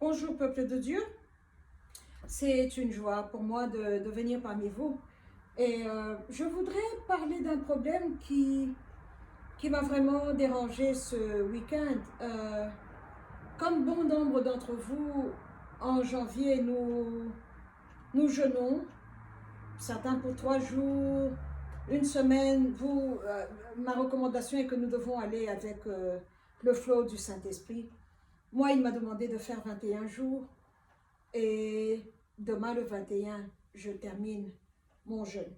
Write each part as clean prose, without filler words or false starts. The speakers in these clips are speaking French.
Bonjour peuple de Dieu, c'est une joie pour moi de venir parmi vous et je voudrais parler d'un problème qui m'a vraiment dérangé ce week-end. Comme bon nombre d'entre vous, en janvier, nous jeûnons, certains pour 3 jours, une semaine. Ma recommandation est que nous devons aller avec le flot du Saint-Esprit. Moi, il m'a demandé de faire 21 jours. Et demain, le 21, je termine mon jeûne.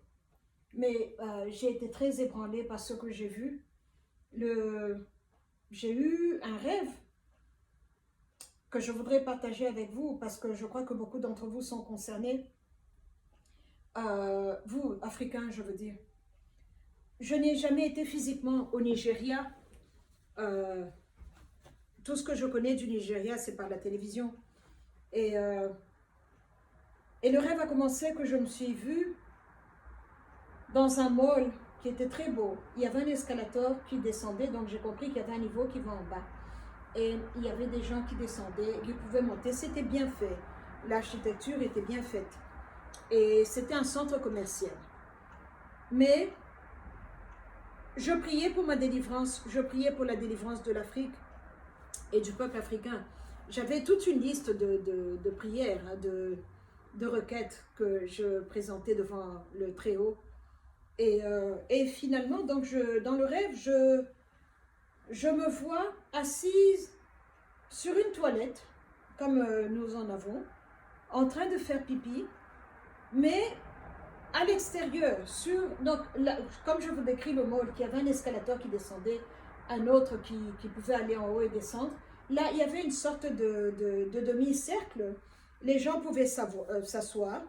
Mais j'ai été très ébranlée par ce que j'ai vu. J'ai eu un rêve que je voudrais partager avec vous parce que je crois que beaucoup d'entre vous sont concernés. Vous, Africains, je veux dire. Je n'ai jamais été physiquement au Nigeria. Tout ce que je connais du Nigeria, c'est par la télévision. Et le rêve a commencé que je me suis vue dans un mall qui était très beau. Il y avait un escalator qui descendait, donc j'ai compris qu'il y avait un niveau qui va en bas. Et il y avait des gens qui descendaient, qui pouvaient monter. C'était bien fait. L'architecture était bien faite. Et c'était un centre commercial. Mais je priais pour ma délivrance. Je priais pour la délivrance de l'Afrique et du peuple africain. J'avais toute une liste de prières, de requêtes que je présentais devant le Très-Haut. Et finalement, donc dans le rêve, je me vois assise sur une toilette, comme nous en avons, en train de faire pipi, mais à l'extérieur, comme je vous décris le mall, qu'il y avait un escalator qui descendait, un autre qui pouvait aller en haut et descendre. Là, il y avait une sorte de demi-cercle. Les gens pouvaient s'asseoir.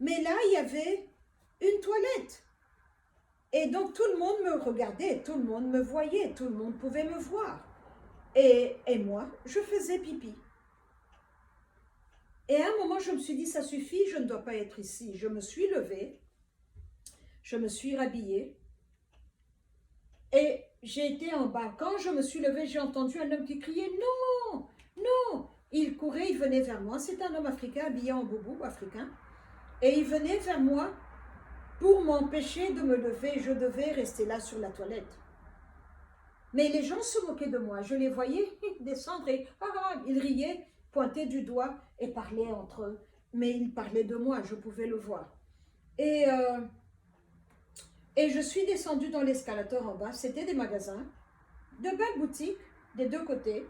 Mais là, il y avait une toilette. Et donc, tout le monde me regardait, tout le monde me voyait, tout le monde pouvait me voir. Et moi, je faisais pipi. Et à un moment, je me suis dit, ça suffit, je ne dois pas être ici. Je me suis levée, je me suis rhabillée et j'ai été en bas. Quand je me suis levée, j'ai entendu un homme qui criait « Non, non !» Il courait, il venait vers moi. C'est un homme africain habillé en boubou africain. Et il venait vers moi pour m'empêcher de me lever. Je devais rester là sur la toilette. Mais les gens se moquaient de moi. Je les voyais descendre et ils riaient, pointaient du doigt et parlaient entre eux. Mais ils parlaient de moi, je pouvais le voir. Et je suis descendue dans l'escalator en bas. C'était des magasins, de belles boutiques des deux côtés.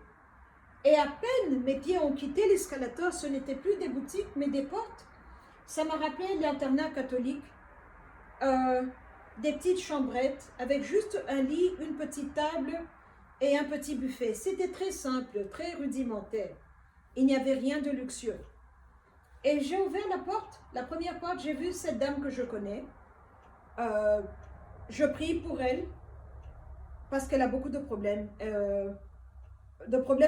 Et à peine mes pieds ont quitté l'escalator, ce n'était plus des boutiques, mais des portes. Ça m'a rappelé l'internat catholique. Des petites chambrettes avec juste un lit, une petite table et un petit buffet. C'était très simple, très rudimentaire. Il n'y avait rien de luxueux. Et j'ai ouvert la porte, la première porte, j'ai vu cette dame que je connais. Je prie pour elle parce qu'elle a beaucoup de problèmes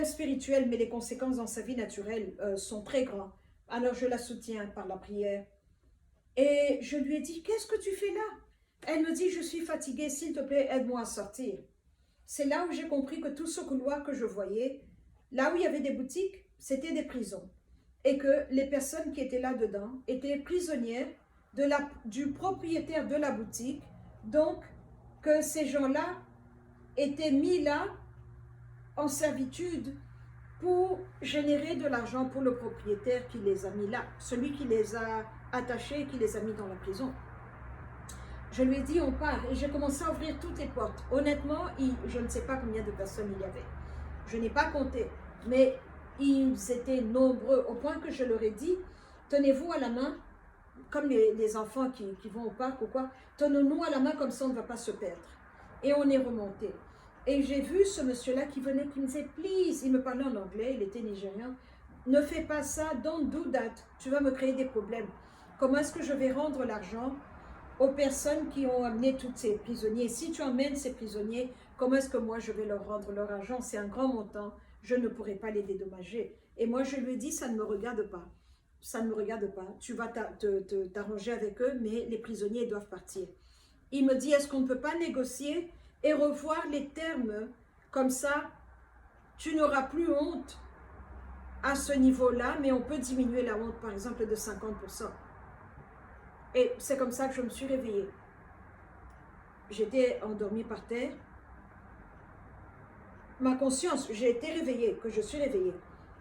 spirituels, mais les conséquences dans sa vie naturelle sont très grandes. Alors je la soutiens par la prière. Et je lui ai dit, qu'est-ce que tu fais là? Elle me dit, je suis fatiguée, s'il te plaît, aide-moi à sortir. C'est là où j'ai compris que tout ce couloir que je voyais, là où il y avait des boutiques, c'était des prisons. Et que les personnes qui étaient là-dedans étaient prisonnières du propriétaire de la boutique. Donc, que ces gens-là étaient mis là en servitude pour générer de l'argent pour le propriétaire qui les a mis là, celui qui les a attachés, qui les a mis dans la prison. Je lui ai dit, on part, et j'ai commencé à ouvrir toutes les portes. Honnêtement, je ne sais pas combien de personnes il y avait. Je n'ai pas compté, mais ils étaient nombreux, au point que je leur ai dit, tenez-vous à la main, comme les enfants qui vont au parc ou quoi, tenons-nous à la main comme ça on ne va pas se perdre. Et on est remonté. Et j'ai vu ce monsieur-là qui venait, qui me disait, please, il me parlait en anglais, il était nigérian, ne fais pas ça, don't do that, tu vas me créer des problèmes. Comment est-ce que je vais rendre l'argent aux personnes qui ont amené tous ces prisonniers? Si tu emmènes ces prisonniers, comment est-ce que moi je vais leur rendre leur argent? C'est un grand montant, je ne pourrai pas les dédommager. Et moi je lui ai dit, ça ne me regarde pas. Ça ne me regarde pas. Tu vas t'arranger avec eux, mais les prisonniers doivent partir. Il me dit, est-ce qu'on ne peut pas négocier et revoir les termes? Comme ça, tu n'auras plus honte à ce niveau-là, mais on peut diminuer la honte, par exemple, de 50%. Et c'est comme ça que je me suis réveillée. J'étais endormie par terre. Ma conscience, j'ai été réveillée, que je suis réveillée.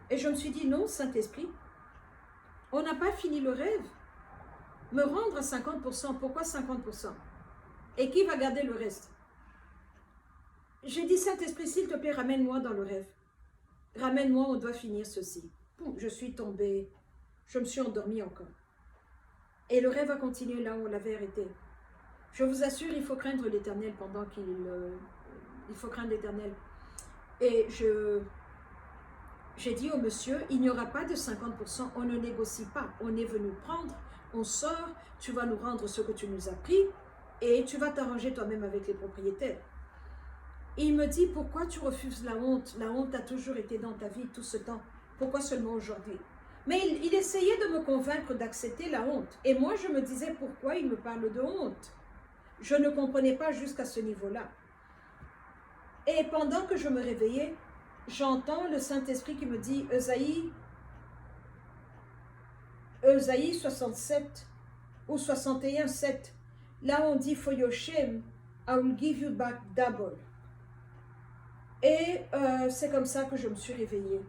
Et je me suis dit, non, Saint-Esprit, on n'a pas fini le rêve. Me rendre à 50%, pourquoi 50%? Et qui va garder le reste? J'ai dit, Saint-Esprit, s'il te plaît, ramène-moi dans le rêve. Ramène-moi, on doit finir ceci. Poum, je suis tombée, je me suis endormie encore. Et le rêve a continué là où on l'avait arrêté. Je vous assure, il faut craindre l'Éternel pendant qu'il... il faut craindre l'Éternel. Et j'ai dit au monsieur, il n'y aura pas de 50%, on ne négocie pas. On est venu prendre, on sort, tu vas nous rendre ce que tu nous as pris et tu vas t'arranger toi-même avec les propriétaires. Et il me dit, pourquoi tu refuses la honte? La honte a toujours été dans ta vie tout ce temps. Pourquoi seulement aujourd'hui? Mais il essayait de me convaincre d'accepter la honte. Et moi, je me disais, pourquoi il me parle de honte? Je ne comprenais pas jusqu'à ce niveau-là. Et pendant que je me réveillais, j'entends le Saint-Esprit qui me dit, Esaïe 67 ou 61, 7. Là, on dit, for your shame, I will give you back double. Et c'est comme ça que je me suis réveillée.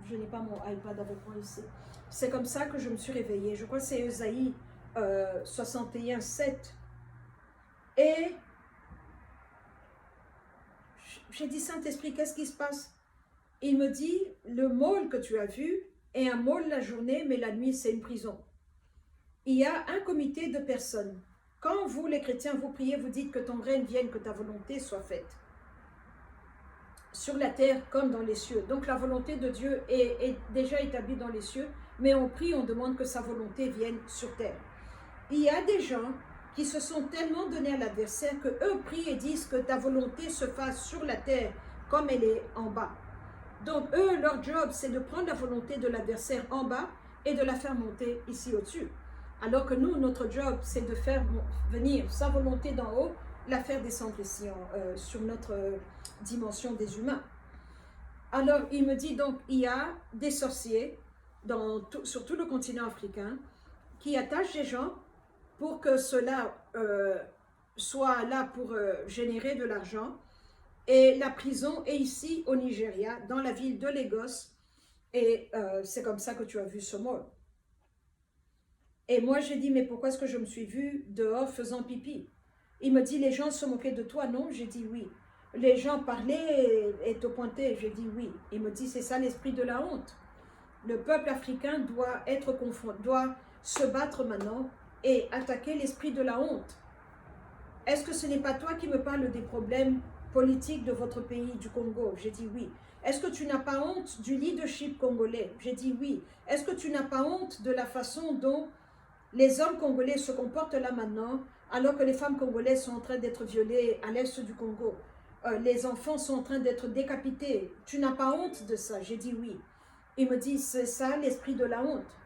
Je n'ai pas mon iPad avec moi ici. C'est comme ça que je me suis réveillée. Je crois que c'est Esaïe 61, 7. Et j'ai dit, Saint-Esprit, qu'est-ce qui se passe? Il me dit, le môle que tu as vu est un môle la journée, mais la nuit, c'est une prison. Il y a un comité de personnes. Quand vous, les chrétiens, vous priez, vous dites que ton règne vienne, que ta volonté soit faite. Sur la terre comme dans les cieux. Donc la volonté de Dieu est déjà établie dans les cieux, mais on prie, on demande que sa volonté vienne sur terre. Il y a des gens qui se sont tellement donnés à l'adversaire que eux prient et disent que ta volonté se fasse sur la terre comme elle est en bas. Donc eux, leur job, c'est de prendre la volonté de l'adversaire en bas et de la faire monter ici au-dessus. Alors que nous, notre job, c'est de faire venir sa volonté d'en haut, la faire descendre ici sur notre dimension des humains. Alors il me dit donc, il y a des sorciers sur tout le continent africain qui attachent des gens pour que cela soit là pour générer de l'argent. Et la prison est ici au Nigeria, dans la ville de Lagos. Et c'est comme ça que tu as vu ce mot. Et moi j'ai dit, mais pourquoi est-ce que je me suis vue dehors faisant pipi? Il me dit, les gens se moquaient de toi, non? J'ai dit oui. Les gens parlaient et te pointaient, j'ai dit oui. Il me dit, c'est ça l'esprit de la honte. Le peuple africain doit être confronté, doit se battre maintenant et attaquer l'esprit de la honte. Est-ce que ce n'est pas toi qui me parles des problèmes politiques de votre pays, du Congo? J'ai dit oui. Est-ce que tu n'as pas honte du leadership congolais? J'ai dit oui. Est-ce que tu n'as pas honte de la façon dont les hommes congolais se comportent là maintenant, alors que les femmes congolaises sont en train d'être violées à l'est du Congo? Les enfants sont en train d'être décapités. Tu n'as pas honte de ça? J'ai dit oui. Il me dit, c'est ça l'esprit de la honte.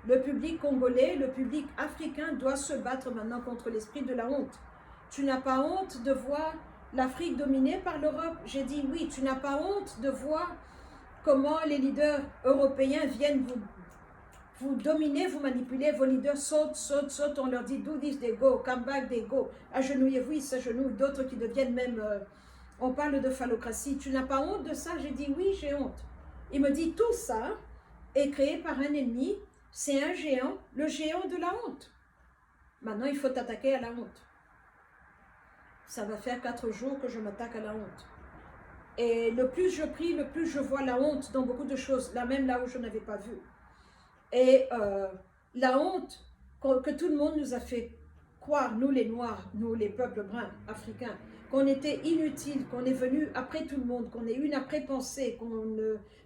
Le public congolais, le public africain doit se battre maintenant contre l'esprit de la honte. Tu n'as pas honte de voir l'Afrique dominée par l'Europe? J'ai dit oui. Tu n'as pas honte de voir comment les leaders européens viennent vous dominer, vous manipulez, vos leaders sautent, on leur dit do this, they go, come back, they go, agenouillez-vous, ils s'agenouillent, d'autres qui deviennent même, on parle de phallocratie. Tu n'as pas honte de ça? J'ai dit oui, j'ai honte. Il me dit tout ça est créé par un ennemi, c'est un géant, le géant de la honte. Maintenant, il faut t'attaquer à la honte. Ça va faire 4 jours que je m'attaque à la honte. Et le plus je prie, le plus je vois la honte dans beaucoup de choses, là même là où je n'avais pas vu. Et la honte que tout le monde nous a fait croire, nous les Noirs, nous les peuples bruns africains, qu'on était inutiles, qu'on est venu après tout le monde, qu'on est une après-pensée,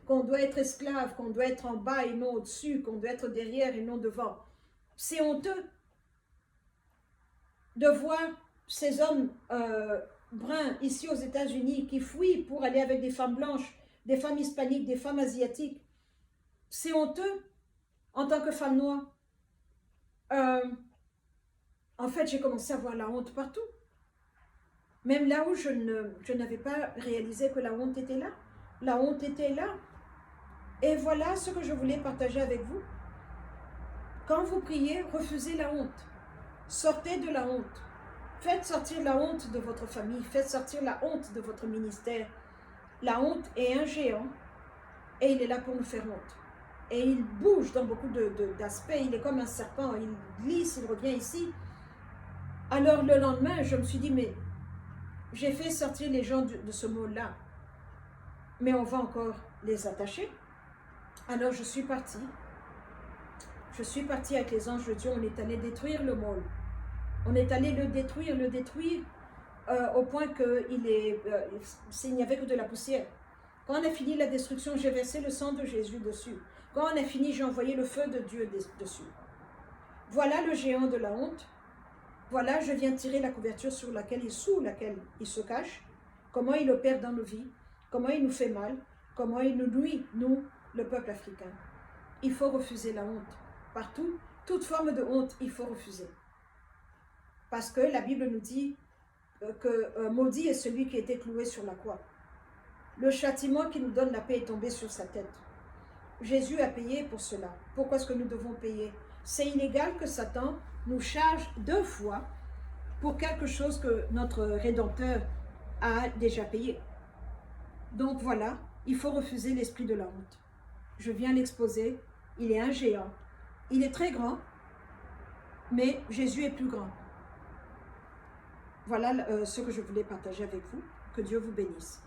qu'on doit être esclave, qu'on doit être en bas et non au-dessus, qu'on doit être derrière et non devant. C'est honteux de voir ces hommes bruns ici aux États-Unis qui fuient pour aller avec des femmes blanches, des femmes hispaniques, des femmes asiatiques. C'est honteux. En tant que femme noire, en fait, j'ai commencé à voir la honte partout. Même là où je n'avais pas réalisé que la honte était là. La honte était là. Et voilà ce que je voulais partager avec vous. Quand vous priez, refusez la honte. Sortez de la honte. Faites sortir la honte de votre famille. Faites sortir la honte de votre ministère. La honte est un géant et il est là pour nous faire honte. Et il bouge dans beaucoup d'aspects. Il est comme un serpent. Il glisse, il revient ici. Alors le lendemain, je me suis dit, mais j'ai fait sortir les gens de ce mot-là. Mais on va encore les attacher. Alors je suis partie. Je suis partie avec les anges de Dieu. On est allé détruire le môle. On est allé le détruire au point qu'il s'il n'y avait que de la poussière. Quand on a fini la destruction, j'ai versé le sang de Jésus dessus. Quand on a fini, j'ai envoyé le feu de Dieu dessus. Voilà le géant de la honte. Voilà, je viens tirer la couverture sous laquelle il se cache. Comment il opère dans nos vies. Comment il nous fait mal. Comment il nous nuit, nous, le peuple africain. Il faut refuser la honte. Partout, toute forme de honte, il faut refuser. Parce que la Bible nous dit que maudit est celui qui a été cloué sur la croix. Le châtiment qui nous donne la paix est tombé sur sa tête. Jésus a payé pour cela. Pourquoi est-ce que nous devons payer? C'est illégal que Satan nous charge 2 fois pour quelque chose que notre Rédempteur a déjà payé. Donc voilà, il faut refuser l'esprit de la honte. Je viens l'exposer, il est un géant. Il est très grand, mais Jésus est plus grand. Voilà ce que je voulais partager avec vous. Que Dieu vous bénisse.